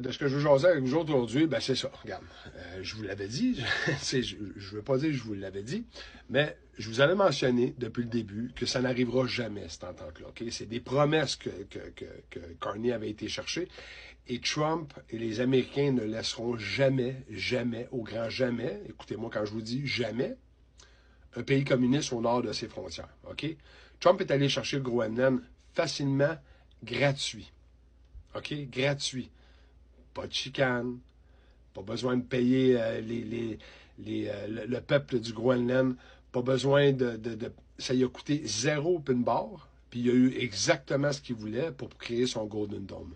De ce que je veux jaser avec vous autres aujourd'hui, ben c'est ça. Regarde, je vous l'avais dit, je ne veux pas dire que je vous l'avais dit, mais je vous avais mentionné depuis le début que ça n'arrivera jamais, cette entente-là. Okay? C'est des promesses que Carney avait été chercher. Et Trump et les Américains ne laisseront jamais, jamais, au grand jamais, écoutez-moi quand je vous dis jamais, un pays communiste au nord de ses frontières. Okay? Trump est allé chercher le Groenland facilement, gratuit. OK? Gratuit. Pas de chicane, pas besoin de payer le peuple du Groenland, pas besoin ça lui a coûté zéro pin bar, puis il a eu exactement ce qu'il voulait pour créer son Golden Dome.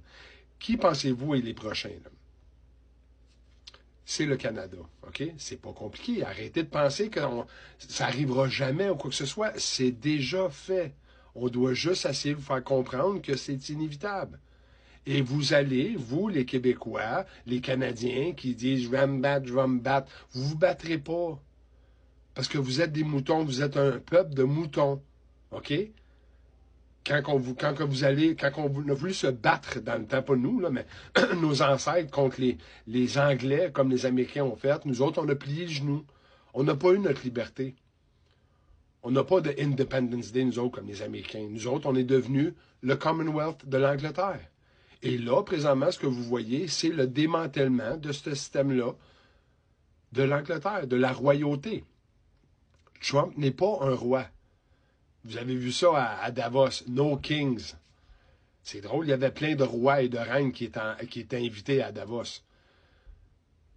Qui pensez-vous est les prochains, là? C'est le Canada, OK? C'est pas compliqué. Arrêtez de penser que ça arrivera jamais ou quoi que ce soit. C'est déjà fait. On doit juste essayer de vous faire comprendre que c'est inévitable. Et vous allez, vous, les Québécois, les Canadiens qui disent « je vais me battre », vous vous battrez pas. Parce que vous êtes des moutons, vous êtes un peuple de moutons. OK? Quand on a voulu se battre dans le temps, pas nous, là, mais nos ancêtres contre les Anglais, comme les Américains ont fait, nous autres, on a plié le genou. On n'a pas eu notre liberté. On n'a pas de Independence Day, nous autres, comme les Américains. Nous autres, on est devenus le Commonwealth de l'Angleterre. Et là, présentement, ce que vous voyez, c'est le démantèlement de ce système-là de l'Angleterre, de la royauté. Trump n'est pas un roi. Vous avez vu ça à Davos, No Kings. C'est drôle, il y avait plein de rois et de reines qui étaient invités à Davos.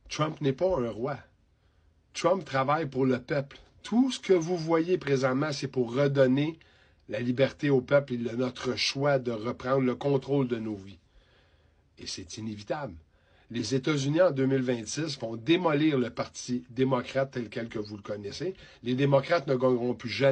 Trump n'est pas un roi. Trump travaille pour le peuple. Tout ce que vous voyez présentement, c'est pour redonner la liberté au peuple et notre choix de reprendre le contrôle de nos vies. Et c'est inévitable. Les États-Unis, en 2026, vont démolir le Parti démocrate tel quel que vous le connaissez. Les démocrates ne gagneront plus jamais.